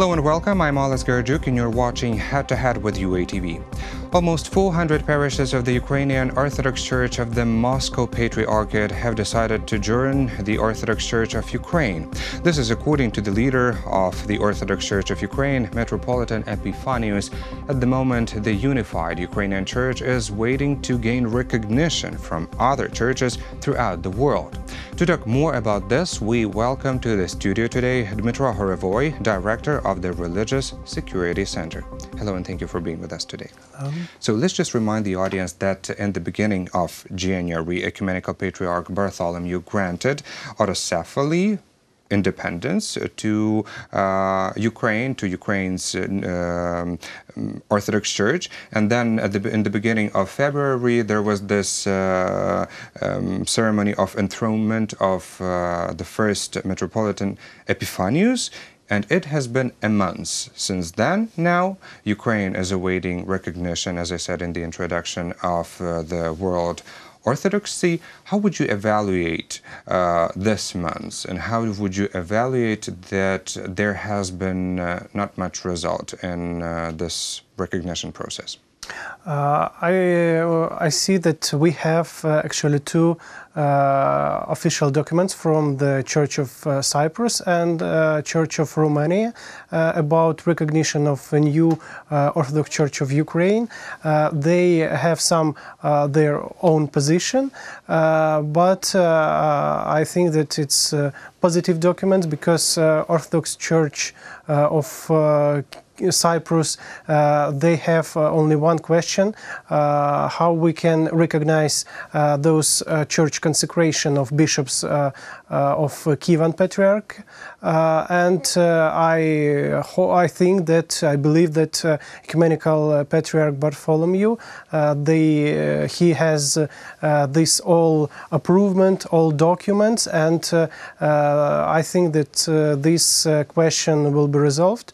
Hello and welcome, I'm Alex Garjuk and you're watching Head to Head with UATV. Almost 400 parishes of the Ukrainian Orthodox Church of the Moscow Patriarchate have decided to join the Orthodox Church of Ukraine. This is according to the leader of the Orthodox Church of Ukraine, Metropolitan Epiphanius. At the moment, the unified Ukrainian Church is waiting to gain recognition from other churches throughout the world. To talk more about this, we welcome to the studio today Dmytro Horevoy, Director of the Religious Security Center. Hello and thank you for being with us today. So let's just remind the audience that in the beginning of January, Ecumenical Patriarch Bartholomew granted autocephaly independence to Ukraine, to Ukraine's Orthodox Church, and then in the beginning of February there was this ceremony of enthronement of the first Metropolitan Epiphanius. And it has been a month since then. Now, Ukraine is awaiting recognition, as I said in the introduction, of the world Orthodoxy. How would you evaluate this month, and how would you evaluate that there has been not much result in this recognition process? I see that we have actually two official documents from the Church of Cyprus and Church of Romania about recognition of a new Orthodox Church of Ukraine. They have some their own position, but I think that it's positive documents because Orthodox Church of Cyprus, they have only one question, how we can recognize those church consecration of bishops of Kievan Patriarch, and I think that, I believe that Ecumenical Patriarch Bartholomew, he has this all approvement, all documents, and I think that this question will be resolved.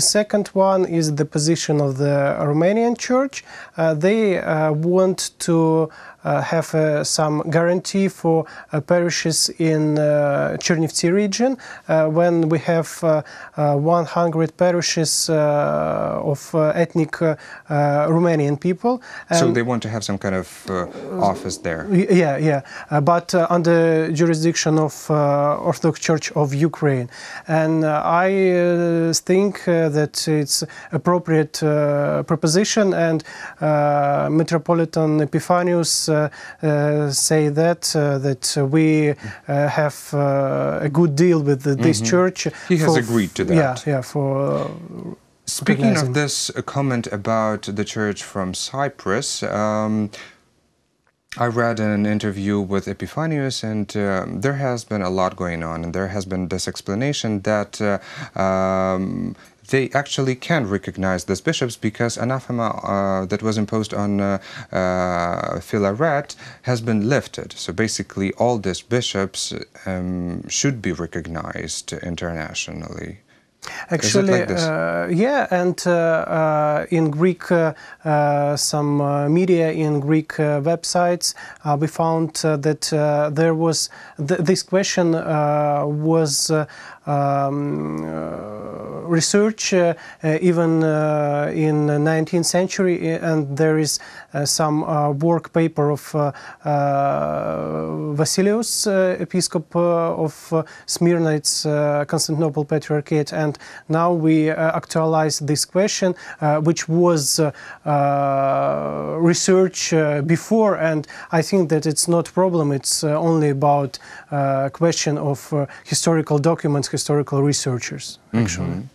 The second one is the position of the Romanian Church. They want to have some guarantee for parishes in Chernivtsi region when we have 100 parishes of ethnic Romanian people. So they want to have some kind of office there? Yeah, but under jurisdiction of Orthodox Church of Ukraine. And I think that it's appropriate proposition, and Metropolitan Epiphanius say that we have a good deal with this church. He has agreed to that. Yeah, for speaking of this comment about the church from Cyprus, I read an interview with Epiphanius, and there has been a lot going on, and there has been this explanation that they actually can recognize these bishops because anathema that was imposed on Philaret has been lifted. So basically all these bishops should be recognized internationally. Actually, like this? Yeah, and in Greek, some media in Greek websites, we found that there was this question was research even in the 19th century, and there is some work paper of Vasilios, Episcopal of Smyrna, it's Constantinople Patriarchate, and now we actualize this question, which was researched before, and I think that it's not a problem. It's only about question of historical documents, historical researchers, actually.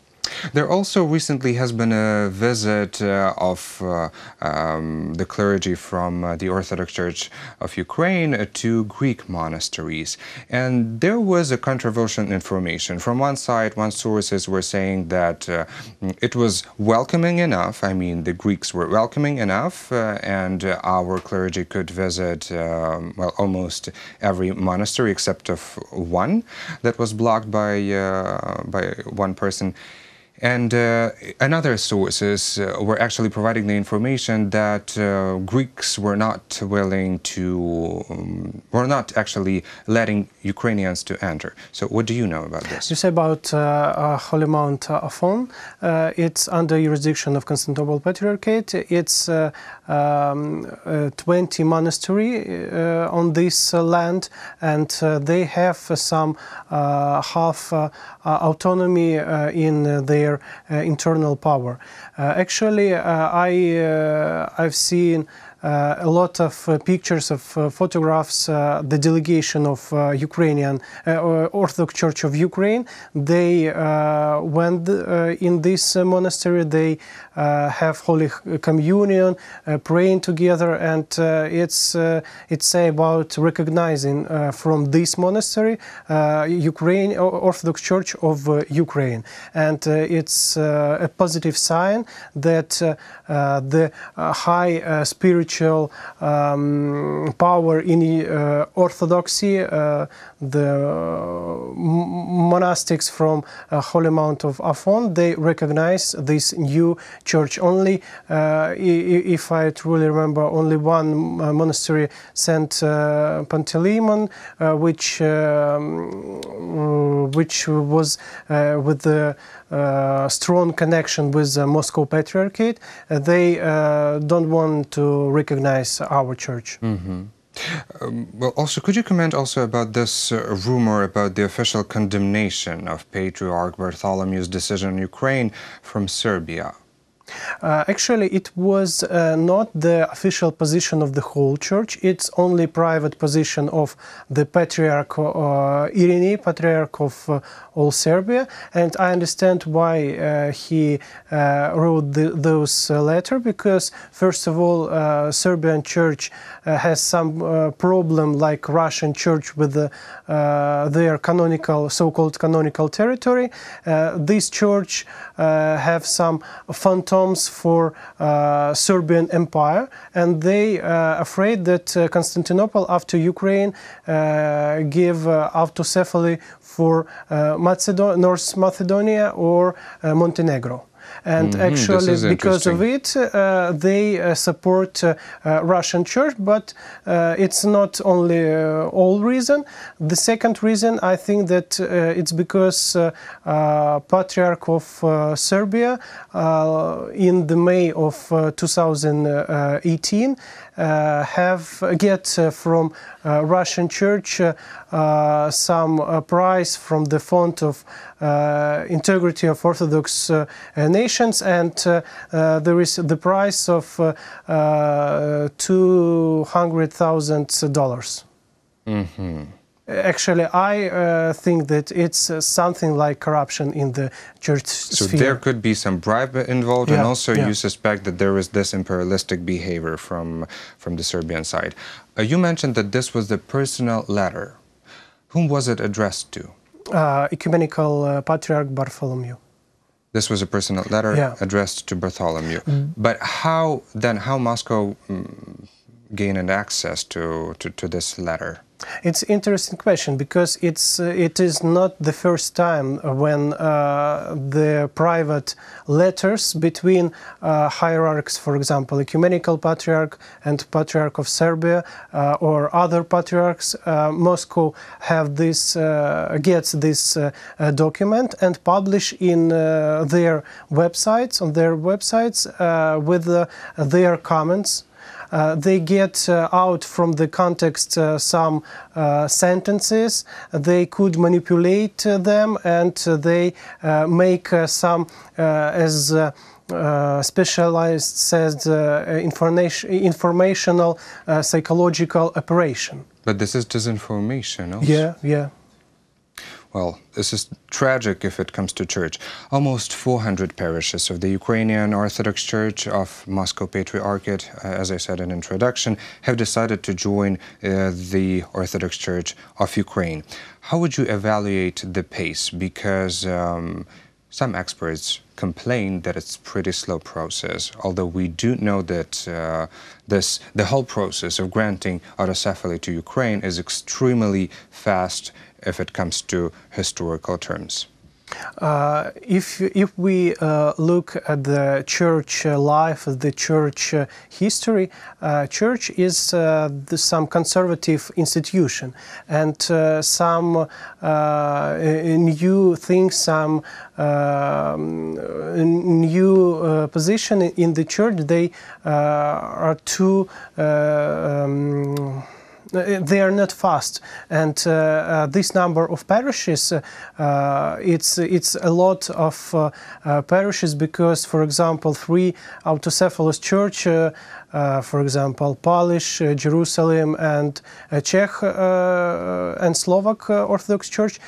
There also recently has been a visit of the clergy from the Orthodox Church of Ukraine to Greek monasteries. And there was a controversial information. From one side, one sources were saying that it was welcoming enough. I mean, the Greeks were welcoming enough, and our clergy could visit, well, almost every monastery except of one that was blocked by one person. And another sources were actually providing the information that Greeks were not willing to, were not actually letting Ukrainians to enter. So what do you know about this? You say about Holy Mount Athos. It's under jurisdiction of Constantinople Patriarchate. It's 20 monastery on this land, and they have some half autonomy in their internal power. Actually, I've seen a lot of pictures of photographs, the delegation of Ukrainian Orthodox Church of Ukraine. They went in this monastery, they have Holy Communion, praying together, and it's about recognizing from this monastery Ukraine Orthodox Church of Ukraine, and it's a positive sign that the high spiritual power in Orthodoxy, the monastics from Holy Mount of Athos, they recognize this new church. Only, if I truly remember, only one monastery, Saint Panteleimon, which was with the strong connection with the Moscow Patriarchate, they don't want to recognize our church. Mm-hmm. Well, also, could you comment also about this rumor about the official condemnation of Patriarch Bartholomew's decision on Ukraine from Serbia? Actually, it was not the official position of the whole church. It's only private position of the Patriarch Irini, Patriarch of all Serbia. And I understand why he wrote those letters, because first of all, Serbian church has some problem like Russian church with their canonical, so-called canonical territory. This church have some phantom for Serbian Empire, and they afraid that Constantinople after Ukraine give autocephaly for North Macedonia or Montenegro. And actually, because of it, they support Russian Church, but it's not only all reason. The second reason, I think that it's because Patriarch of Serbia in the May of 2018 get from Russian Church some prize from the Fund of Integrity of Orthodox Nations, and there is the price of $200,000. Mm-hmm. Actually, I think that it's something like corruption in the church sphere. So there could be some bribe involved, and also you suspect that there is this imperialistic behavior from the Serbian side. You mentioned that this was the personal letter. Whom was it addressed to? Ecumenical Patriarch Bartholomew. This was a personal letter addressed to Bartholomew. But how Moscow gained access to this letter? It's an interesting question, because it is not the first time when the private letters between hierarchs, for example, Ecumenical Patriarch and Patriarch of Serbia or other patriarchs, Moscow have this gets this document and publish in their websites, with their comments. They get out from the context some sentences, they could manipulate them, and they make some, as specialized says, informational psychological operation. But this is disinformation also. Yeah. Well, this is tragic if it comes to church. Almost 400 parishes of the Ukrainian Orthodox Church of Moscow Patriarchate, as I said in introduction, have decided to join the Orthodox Church of Ukraine. How would you evaluate the pace? Because some experts complain that it's a pretty slow process, although we do know that the whole process of granting autocephaly to Ukraine is extremely fast if it comes to historical terms. If we look at the church life, the church history, church is some conservative institution, and some new things, some new position in the church. They are too. They are not fast, and this number of parishes, it's a lot of parishes, because, for example, 3 autocephalous church, for example, Polish, Jerusalem, and Czech and Slovak Orthodox Church,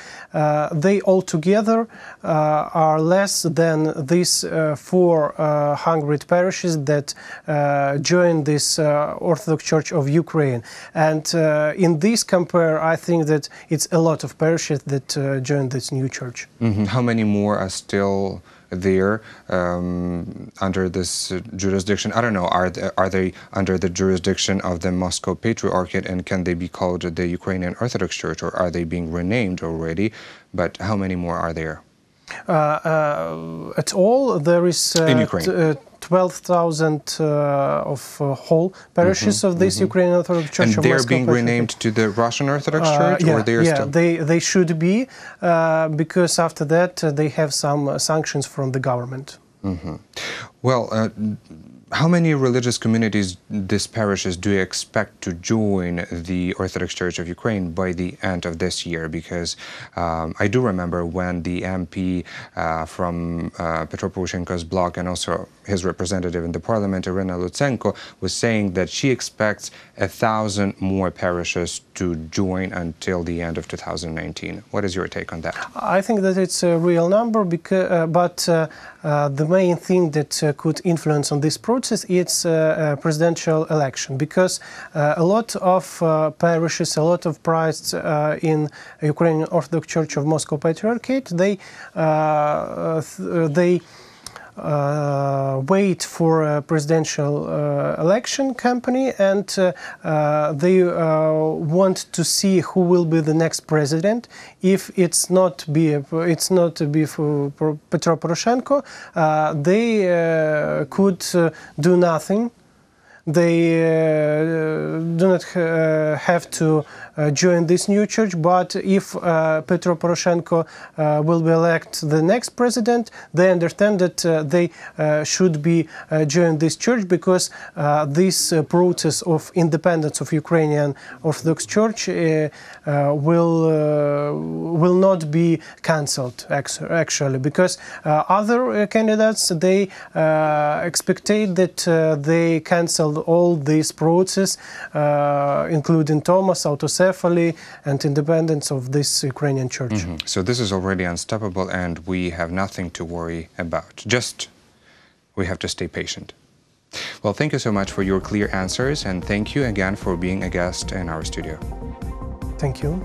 they all together are less than these 400 parishes that join this Orthodox Church of Ukraine. And in this compare, I think that it's a lot of parishes that join this new church. Mm-hmm. How many more are still there under this jurisdiction? I don't know, are they under the jurisdiction of the Moscow Patriarchate, and can they be called the Ukrainian Orthodox Church, or are they being renamed already? But how many more are there? At all, there is in Ukraine. 12,000 of whole parishes of this Ukrainian Orthodox Church. And they're being renamed to the Russian Orthodox Church, or they're still? They should be, because after that they have some sanctions from the government. Mm-hmm. Well, how many religious communities, these parishes, do you expect to join the Orthodox Church of Ukraine by the end of this year? Because I do remember when the MP from Petro Poroshenko's bloc, and also his representative in the parliament, Irina Lutsenko, was saying that she expects 1,000 more parishes to join until the end of 2019. What is your take on that? I think that it's a real number, because, but the main thing that could influence on this process is a presidential election, because a lot of parishes, a lot of priests in Ukrainian Orthodox Church of Moscow Patriarchate, they wait for a presidential election campaign, and they want to see who will be the next president. If it's not be for Petro Poroshenko, they could do nothing. They do not have to join this new church, but if Petro Poroshenko will be elected the next president, they understand that they should be join this church, because this process of independence of Ukrainian Orthodox Church will not be cancelled, actually, because other candidates, they expected that they cancelled all this process, including Thomas, autocephaly, and independence of this Ukrainian church. Mm-hmm. So this is already unstoppable, and we have nothing to worry about. Just we have to stay patient. Well, thank you so much for your clear answers, and thank you again for being a guest in our studio. Thank you.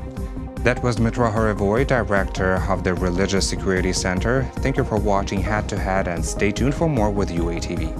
That was Dmytro Horevoy, director of the Religious Security Center. Thank you for watching Head to Head, and stay tuned for more with UATV.